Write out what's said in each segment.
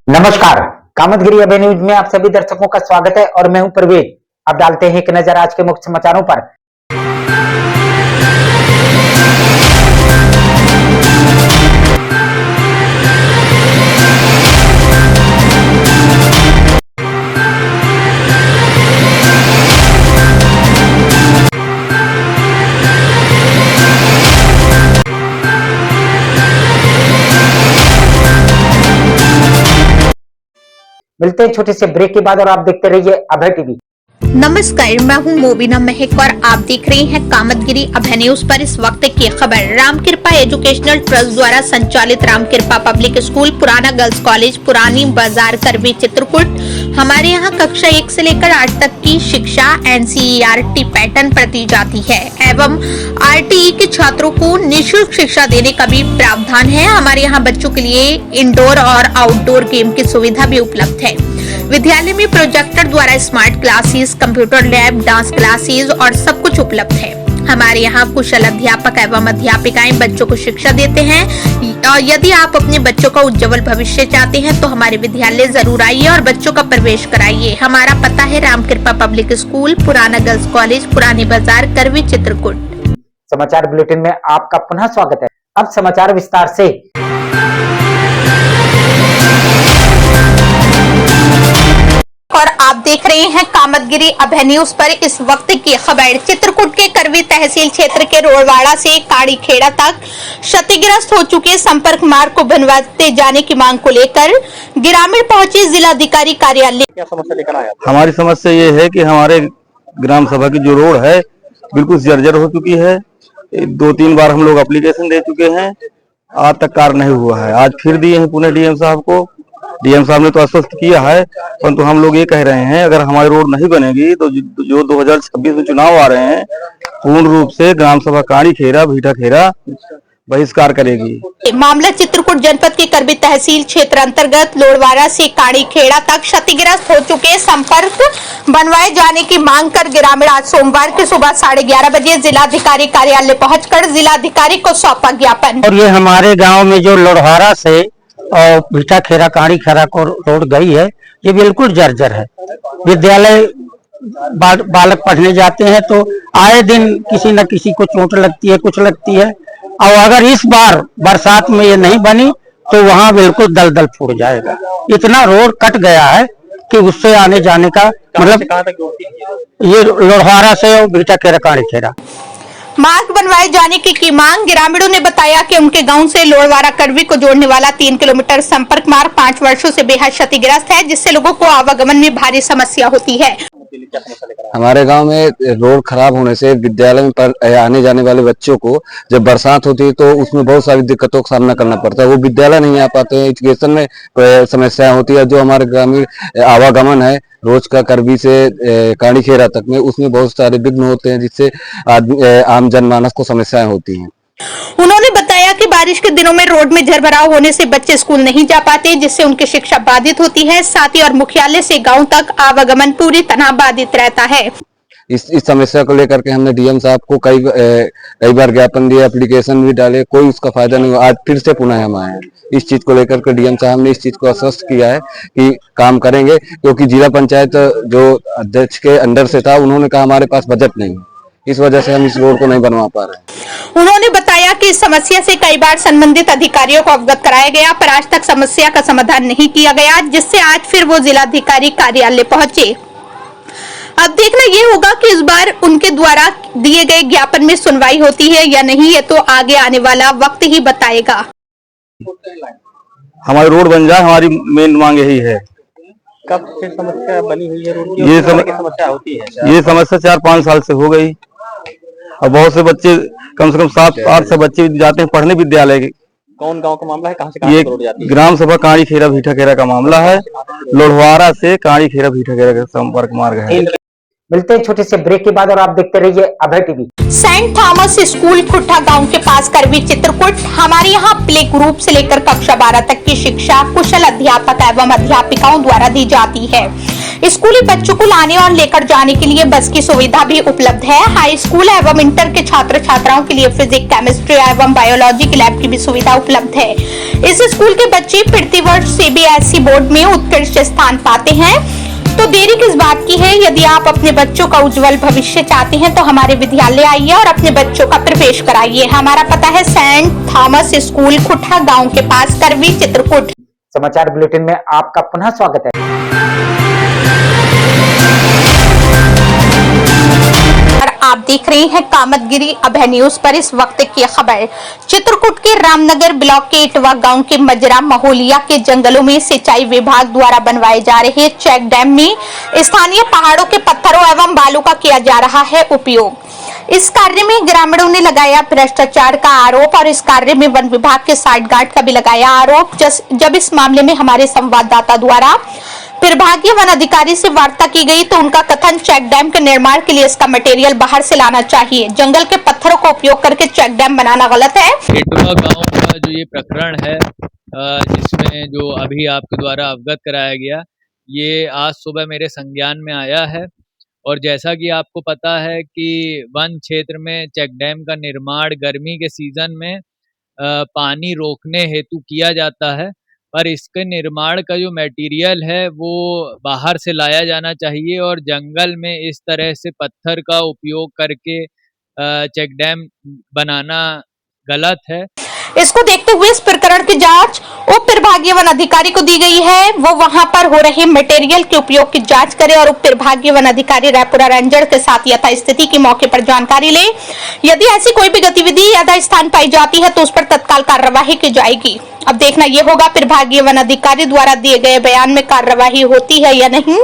नमस्कार, कामतगिरी अभय न्यूज में आप सभी दर्शकों का स्वागत है और मैं हूं परवेज। अब डालते हैं एक नजर आज के मुख्य समाचारों पर। मिलते हैं छोटे से ब्रेक के बाद और आप देखते रहिए अभय टीवी। नमस्कार, मैं हूं मोबिना महक और आप देख रहे हैं कामतगिरी अभय न्यूज पर इस वक्त की खबर। रामकृपा एजुकेशनल ट्रस्ट द्वारा संचालित रामकृपा पब्लिक स्कूल, पुराना गर्ल्स कॉलेज, पुरानी बाजार, करवी, चित्रकूट। हमारे यहाँ कक्षा 1 से लेकर 8 तक की शिक्षा NCERT पैटर्न पर दी जाती है एवं RTE के छात्रों को निःशुल्क शिक्षा देने का भी प्रावधान है। हमारे यहाँ बच्चों के लिए इंडोर और आउटडोर गेम की सुविधा भी उपलब्ध है। विद्यालय में प्रोजेक्टर द्वारा smart classes, computer lab, dance classes और सब कुछ उपलब्ध है। हमारे यहाँ कुशल अध्यापक एवं अध्यापिकाएं बच्चों को शिक्षा देते हैं। और यदि आप अपने बच्चों का उज्जवल भविष्य चाहते हैं तो हमारे विद्यालय जरूर आइए और बच्चों का प्रवेश कराइए। हमारा पता है रामकृपा पब्लिक स्कूल, पुराना गर्ल्स कॉलेज, पुरानी बाजार, करवी, चित्रकूट। समाचार बुलेटिन में आपका पुनः स्वागत है। अब समाचार विस्तार से। और आप देख रहे हैं कामतगिरी अभय न्यूज पर इस वक्त की खबर। चित्रकूट के करवी तहसील क्षेत्र के रोड़वाड़ा से काड़ी खेड़ा तक क्षतिग्रस्त हो चुके संपर्क मार्ग को बनवाते जाने की मांग को लेकर ग्रामीण पहुंचे जिलाधिकारी कार्यालय। क्या समस्या लेकर आया? हमारी समस्या ये है कि हमारे ग्राम सभा की जो रोड है बिल्कुल जर्जर हो चुकी है। 2-3 बार हम लोग एप्लीकेशन दे चुके हैं, आज तक कार्य नहीं हुआ है। आज फिर दिए हैं पुणे DM साहब को। DM साहब ने तो आश्वस्त किया है, परंतु हम लोग ये कह रहे हैं अगर हमारी रोड नहीं बनेगी तो जो 2026 में चुनाव आ रहे हैं पूर्ण रूप से ग्राम सभा काड़ी खेड़ा, भीटा खेड़ा बहिष्कार करेगी। मामला चित्रकूट जनपद के करवी तहसील क्षेत्र अंतर्गत लोड़वाड़ा से काड़ी खेड़ा तक क्षतिग्रस्त हो चुके संपर्क बनवाए जाने की मांग कर ग्रामीण आज सोमवार की सुबह 11:30 बजे जिलाधिकारी कार्यालय पहुंचकर जिलाधिकारी को सौंपा ज्ञापन। और ये हमारे गांव में जो लोड़वाड़ा से और भीटा खेड़ा काड़ी खेड़ा को रोड गई है, ये बिल्कुल जर्जर है। विद्यालय बालक पढ़ने जाते हैं तो आए दिन किसी न किसी को चोट लगती है, कुछ लगती है। और अगर इस बार बरसात में ये नहीं बनी तो वहाँ बिल्कुल दलदल फूट जाएगा। इतना रोड कट गया है कि उससे आने जाने का मतलब ये लोड़वाड़ा से और भीटा खेड़ा काड़ी खेड़ा मार्ग बनवाए जाने की मांग। ग्रामीणों ने बताया कि उनके गांव से लोड़वाड़ा करवी को जोड़ने वाला 3 किलोमीटर संपर्क मार्ग 5 वर्षों से बेहद क्षतिग्रस्त है, जिससे लोगों को आवागमन में भारी समस्या होती है। हमारे गांव में रोड खराब होने से विद्यालय में आने जाने वाले बच्चों को जब बरसात होती है तो उसमें बहुत सारी दिक्कतों का सामना करना पड़ता है। वो विद्यालय नहीं आ पाते हैं, एजुकेशन में समस्याएं होती है। जो हमारे ग्रामीण आवागमन है रोज का करवी से काड़ी खेड़ा तक में, उसमें बहुत सारे विघ्न होते हैं, जिससे आम जनमानस को समस्याएं होती हैं। उन्होंने बताया कि बारिश के दिनों में रोड में जलभराव होने से बच्चे स्कूल नहीं जा पाते, जिससे उनकी शिक्षा बाधित होती है। साथ ही और मुख्यालय से गांव तक आवागमन पूरी तरह बाधित रहता है। इस समस्या को लेकर के हमने DM साहब को कई बार ज्ञापन दिया, एप्लीकेशन भी डाले, कोई उसका फायदा नहीं हुआ। आज फिर से पुनः हम आए हैं इस चीज को लेकर के। DM साहब ने इस चीज को आश्वस्त किया है कि काम करेंगे, क्योंकि जिला पंचायत जो अध्यक्ष के अंडर से था उन्होंने कहा हमारे पास बजट नहीं है, इस वजह से हम इस रोड को नहीं बनवा पा रहे हैं। उन्होंने बताया कि इस समस्या से कई बार संबंधित अधिकारियों को अवगत कराया गया, पर आज तक समस्या का समाधान नहीं किया गया, जिससे आज फिर वो जिलाधिकारी कार्यालय पहुंचे। अब देखना ये होगा कि इस बार उनके द्वारा दिए गए ज्ञापन में सुनवाई होती है या नहीं, ये तो आगे आने वाला वक्त ही बताएगा। हमारी रोड बन जाए, हमारी मेन मांग यही है। कब से समस्या बनी हुई है रोड की? समस्या होती है, ये समस्या 4-5 साल से हो गई। और बहुत से बच्चे, कम से कम 7-8 से बच्चे जाते हैं पढ़ने विद्यालय के। कौन गांव का मामला है? कहां से कहां ये रोड जाती है? ग्राम सभा काड़ी खेड़ा भीटा खेड़ा का मामला है। लोड़वाड़ा से काड़ी खेड़ा भीटा खेड़ा का संपर्क मार्ग है। मिलते हैं छोटे से ब्रेक के बाद और आप देखते रहिए Abhay TV. Saint Thomas school खुट्टा गांव के पास करवी, चित्रकूट। हमारे यहाँ प्ले ग्रुप से लेकर कक्षा 12 तक की शिक्षा कुशल अध्यापक एवं अध्यापिकाओं द्वारा दी जाती है। स्कूली बच्चों को लाने और लेकर जाने के लिए बस की सुविधा भी उपलब्ध है। हाई स्कूल एवं इंटर के छात्र छात्राओं के लिए फिजिक्स, केमिस्ट्री एवं बायोलॉजी की लैब की भी सुविधा उपलब्ध है। इस स्कूल के बच्चे प्रतिवर्ष सीबीएसई बोर्ड में उत्कृष्ट स्थान पाते हैं। तो देरी किस बात की है? यदि आप अपने बच्चों का उज्जवल भविष्य चाहते हैं तो हमारे विद्यालय आइए और अपने बच्चों का प्रवेश कराइए। हमारा पता है सेंट थॉमस स्कूल, खुट्टा गांव के पास, करवी, चित्रकूट। समाचार बुलेटिन में आपका पुनः स्वागत है। और आप देख रहे हैं कामतगिरी अभय न्यूज पर इस वक्त की खबर। चित्रकूट के रामनगर ब्लॉक के इटवा गांव के मजरा महोलिया के जंगलों में सिंचाई विभाग द्वारा बनवाए जा रहे चेक डैम में स्थानीय पहाड़ों के पत्थरों एवं बालू का किया जा रहा है उपयोग। इस कार्य में ग्रामीणों ने लगाया भ्रष्टाचार का आरोप और इस कार्य में वन विभाग के साठगांठ का भी लगाया आरोप। जब इस मामले में हमारे संवाददाता द्वारा विभागीय वन अधिकारी से वार्ता की गई तो उनका कथन चेक डैम के निर्माण के लिए इसका मटेरियल बाहर से लाना चाहिए। जंगल के पत्थरों का उपयोग करके चेक डैम बनाना गलत है। इटवा गांव का जो ये प्रकरण है, जिसमें जो अभी आपके द्वारा अवगत कराया गया, ये आज सुबह मेरे संज्ञान में आया है। और जैसा कि आपको पता है कि वन क्षेत्र में चेक डैम का निर्माण गर्मी के सीजन में पानी रोकने हेतु किया जाता है, पर इसके निर्माण का जो मटेरियल है वो बाहर से लाया जाना चाहिए और जंगल में इस तरह से पत्थर का उपयोग करके चेक डैम बनाना गलत है। इसको देखते हुए इस प्रकरण की जांच उप विभागीय वन अधिकारी को दी गई है। वो वहां पर हो रहे मटेरियल के उपयोग की जांच करे और उप विभागीय वन अधिकारी रायपुरा रेंजर के साथ यथा स्थिति की मौके पर जानकारी ले। यदि ऐसी कोई भी गतिविधि यथा स्थान पाई जाती है तो उस पर तत्काल कार्यवाही की जाएगी। अब देखना यह होगा विभागीय वन अधिकारी द्वारा दिए गए बयान में कार्यवाही होती है या नहीं,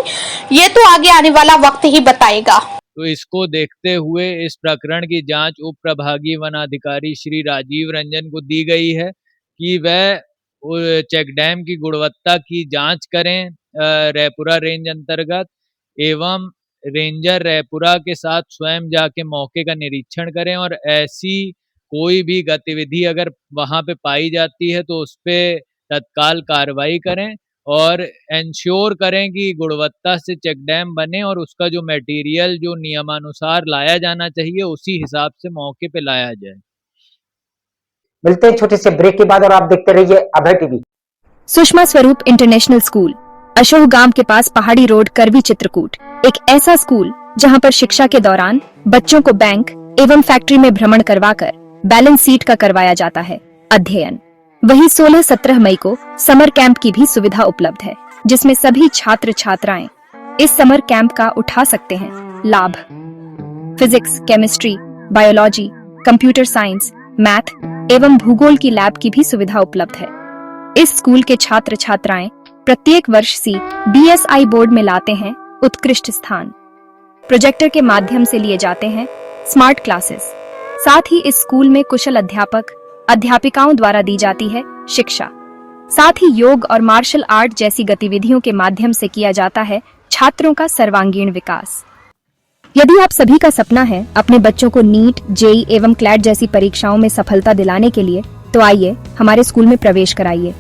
ये तो आगे आने वाला वक्त ही बताएगा। तो इसको देखते हुए इस प्रकरण की जांच उप प्रभागीय वन अधिकारी श्री राजीव रंजन को दी गई है कि वह चेक डैम की गुणवत्ता की जांच करें रायपुरा रेंज अंतर्गत, एवं रेंजर रायपुरा के साथ स्वयं जाके मौके का निरीक्षण करें और ऐसी कोई भी गतिविधि अगर वहां पे पाई जाती है तो उस पर तत्काल कार्रवाई करें और इंश्योर करें कि गुणवत्ता से चेक डैम बने और उसका जो मटेरियल जो नियमानुसार लाया जाना चाहिए उसी हिसाब से मौके पे लाया जाए। मिलते हैं छोटे से ब्रेक के बाद और आप देखते रहिए अभय टीवी। सुषमा स्वरूप इंटरनेशनल स्कूल, अशोक गांव के पास, पहाड़ी रोड, करवी, चित्रकूट। एक ऐसा स्कूल जहां पर शिक्षा के दौरान बच्चों को बैंक एवं फैक्ट्री में भ्रमण करवाकर बैलेंस शीट का करवाया जाता है अध्ययन। वहीं 16-17 मई को समर कैंप की भी सुविधा उपलब्ध है, जिसमें सभी छात्र छात्राएं इस समर कैंप का उठा सकते हैं लाभ। Physics, chemistry, biology, computer science, math एवं भूगोल की लैब की भी सुविधा उपलब्ध है। इस स्कूल के छात्र छात्राएं प्रत्येक वर्ष CBSI बोर्ड में लाते हैं उत्कृष्ट स्थान। प्रोजेक्टर के माध्यम से लिए जाते हैं स्मार्ट क्लासेस। साथ ही इस स्कूल में कुशल अध्यापक अध्यापिकाओं द्वारा दी जाती है शिक्षा। साथ ही योग और मार्शल आर्ट जैसी गतिविधियों के माध्यम से किया जाता है छात्रों का सर्वांगीण विकास। यदि आप सभी का सपना है अपने बच्चों को नीट, जेई एवं क्लैट जैसी परीक्षाओं में सफलता दिलाने के लिए, तो आइए हमारे स्कूल में प्रवेश कराइए।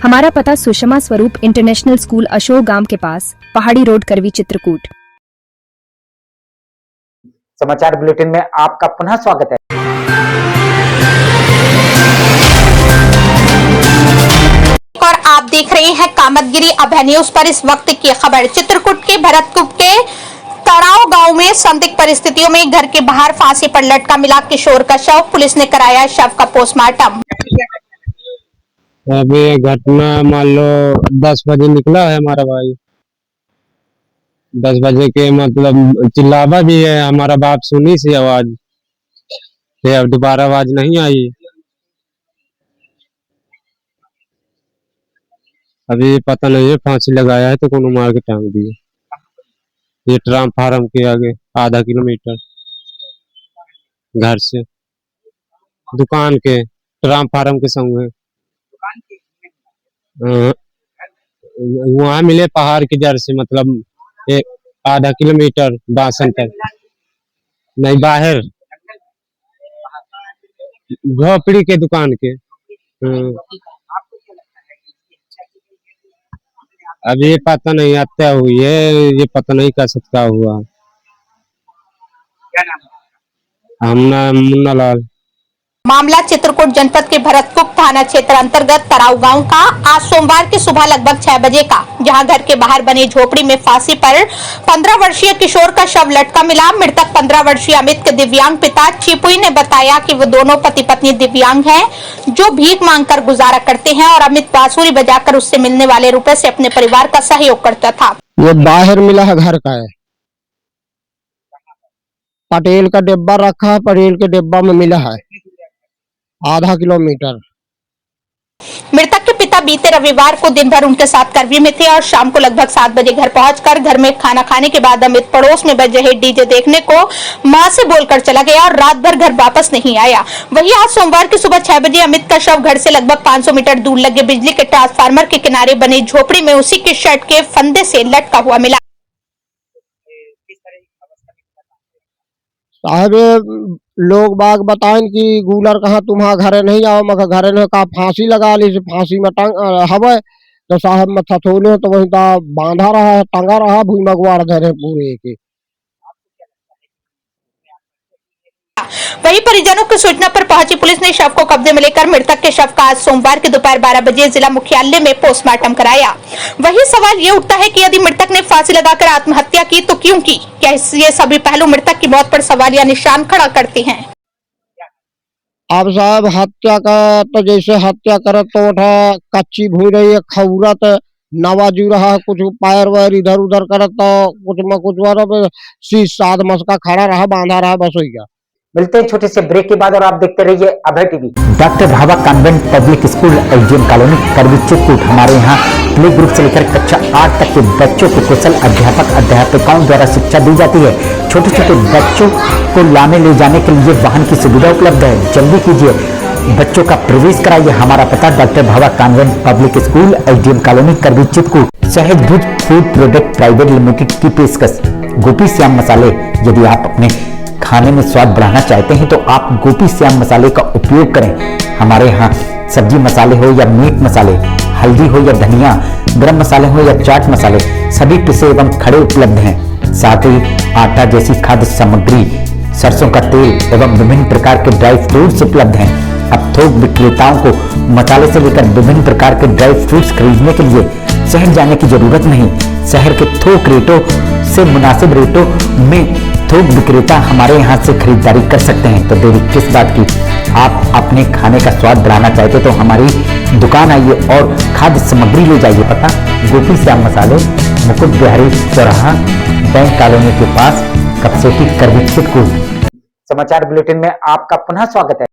हमारा पता सुषमा स्वरूप इंटरनेशनल स्कूल, अशोक गांव के पास, पहाड़ी रोड, करवी, चित्रकूट। समाचार बुलेटिन में आपका पुनः स्वागत है। और आप देख रहे हैं कामतगिरी अभय न्यूज पर इस वक्त की खबर। चित्रकूट के भरतकुप के तराव गांव में संदिग्ध परिस्थितियों में घर के बाहर फांसी पर लटका मिला किशोर का शव। पुलिस ने कराया शव का पोस्टमार्टम। अभी घटना मान लो 10 बजे निकला है हमारा भाई। 10 बजे के मतलब चिल्लावा भी है, हमारा बाप सुनी सी आवाज, फिर दोबारा आवाज नहीं आई। अभी पता नहीं है फांसी लगाया है तो कौन मार के टांग दिए। ये ट्रांसफार्म के आगे आधा किलोमीटर घर से, दुकान के ट्रांसफार्म के संग वहाँ मिले पहाड़ की जड़ से, मतलब एक आधा किलोमीटर बासन तक नहीं, बाहर झोपड़ी के दुकान के। अभी ये पता नहीं हत्या हुई है, ये पता नहीं कैसे क्या हुआ। हम ना मुन्ना लाल। मामला चित्रकूट जनपद के भरतकुप थाना क्षेत्र अंतर्गत तराव गांव का आज सोमवार की सुबह लगभग 6 बजे का, जहां घर के बाहर बनी झोपड़ी में फांसी पर 15 वर्षीय किशोर का शव लटका मिला। मृतक 15 वर्षीय अमित के दिव्यांग पिता चिपुई ने बताया कि वो दोनों पति पत्नी दिव्यांग हैं, जो भीख मांगकर गुजारा करते हैं और अमित बांसुरी बजाकर उससे मिलने वाले रुपए से अपने परिवार का सहयोग करता था। ये बाहर मिला है, घर का है। पटेल का डिब्बा रखा है, पटेल के डिब्बा में मिला है आधा किलोमीटर। मृतक के पिता बीते रविवार को दिन भर उनके साथ करवी में थे और शाम को लगभग 7 बजे घर पहुंचकर घर में खाना खाने के बाद अमित पड़ोस में बज रहे डीजे देखने को मां से बोलकर चला गया और रात भर घर वापस नहीं आया। वहीं आज सोमवार की सुबह 6 बजे अमित का शव घर से लगभग 500 मीटर दूर लगे बिजली के ट्रांसफार्मर के किनारे बनी झोपड़ी में उसी के शर्ट के फंदे से लटका हुआ मिला। साहब लोग बाग बताएं कि गूलर कहा तुम्हारा घरे नहीं आओ, मगर घरे ने कहा फांसी लगा ली, फांसी में टंग हवे तो साहब में थथोले तो वही बांधा रहा है, टंगा रहा भूई मगवार धरे पूरे के। वहीं परिजनों की सूचना पर पहुंची पुलिस ने शव को कब्जे में लेकर मृतक के शव का आज सोमवार की दोपहर 12 बजे जिला मुख्यालय में पोस्टमार्टम कराया। वहीं सवाल ये उठता है कि यदि मृतक ने फांसी लगाकर आत्महत्या की तो क्यों की? क्या ये सभी पहलू मृतक की मौत पर सवालिया निशान खड़ा करते हैं? अब साहब हत्या का तो जैसे हत्या करे तो कच्ची भूई रही है, खौरत नवाजू रहा, कुछ पैर वैर इधर उधर करे तो कुछ में कुछ शीश साध मस्का खड़ा रहा, बांधा रहा, बस हो गया। मिलते हैं छोटे से ब्रेक के बाद और आप देखते रहिए Abhay TV. Doctor Bhava convent public school SDM colony Karwi Chitrakoot. हमारे यहाँ प्ले ग्रुप से लेकर कक्षा 8 तक के बच्चों को कुशल अध्यापक अध्यापिकाओं द्वारा शिक्षा दी जाती है। छोटे छोटे बच्चों को लाने ले जाने के लिए वाहन की सुविधा उपलब्ध है। जल्दी कीजिए, बच्चों का प्रवेश कराइए। हमारा पता doctor Bhava convent public school SDM colony Karwi Chitrakoot. Sahaj Bhuj food product private limited की पेशकश गोपी श्याम मसाले। यदि आप अपने खाने में स्वाद बढ़ाना चाहते हैं तो आप गोपी श्याम मसाले का उपयोग करें। हमारे यहाँ सब्जी मसाले हो या मीट मसाले, हल्दी हो या धनिया, गरम मसाले हो या चाट मसाले, सभी पिसे एवं खड़े उपलब्ध हैं। साथ ही आटा जैसी खाद्य सामग्री, सरसों का तेल एवं विभिन्न प्रकार के ड्राई फ्रूट्स उपलब्ध हैं। अब थोक विक्रेताओं को मसाले से लेकर विभिन्न प्रकार के ड्राई फ्रूट्स खरीदने के लिए शहर जाने की जरूरत नहीं। शहर के थोक रेटों से मुनासिब रेटों में थोक विक्रेता हमारे यहाँ से खरीदारी कर सकते हैं। तो देरी किस बात की? आप अपने खाने का स्वाद बढ़ाना चाहते तो हमारी दुकान आइए और खाद्य सामग्री ले जाइए। पता गोपी श्याम मसाले, मुकुट बिहारी चौराहा, बैंक कॉलोनी के पास, कपसेटी, करवी चित्रकूट। समाचार बुलेटिन में आपका पुनः स्वागत है।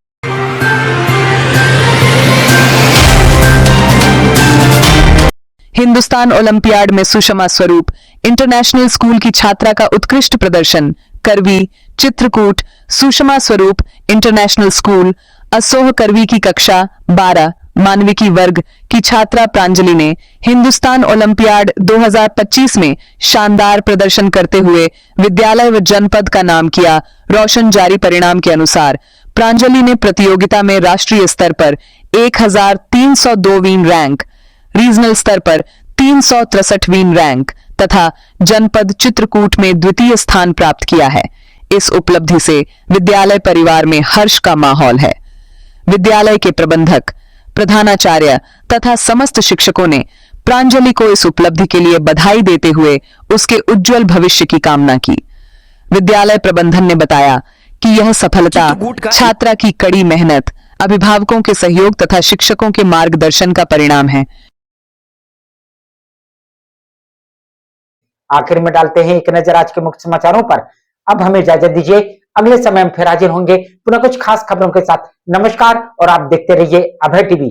हिंदुस्तान ओलंपियाड में सुषमा स्वरूप इंटरनेशनल स्कूल की छात्रा का उत्कृष्ट प्रदर्शन। करवी चित्रकूट सुषमा स्वरूप इंटरनेशनल स्कूल असोह करवी की कक्षा 12 मानविकी वर्ग की छात्रा प्रांजलि ने हिंदुस्तान ओलंपियाड 2025 में शानदार प्रदर्शन करते हुए विद्यालय व जनपद का नाम किया रोशन। जारी परिणाम के अनुसार प्रांजलि ने प्रतियोगिता में राष्ट्रीय स्तर पर 1302वीं रैंक, रीजनल स्तर पर 363वीं रैंक तथा जनपद चित्रकूट में द्वितीय स्थान प्राप्त किया है। इस उपलब्धि से विद्यालय परिवार में हर्ष का माहौल है। विद्यालय के प्रबंधक, प्रधानाचार्य तथा समस्त शिक्षकों ने प्रांजलि को इस उपलब्धि के लिए बधाई देते हुए उसके उज्जवल भविष्य की कामना की। विद्यालय प्रबंधन ने बताया कि यह सफलता छात्रा की कड़ी मेहनत, अभिभावकों के सहयोग तथा शिक्षकों के मार्गदर्शन का परिणाम है। आखिर में डालते हैं एक नजर आज के मुख्य समाचारों पर। अब हमें इजाजत दीजिए, अगले समय हम फिर हाजिर होंगे पुनः कुछ खास खबरों के साथ। नमस्कार और आप देखते रहिए अभय टीवी।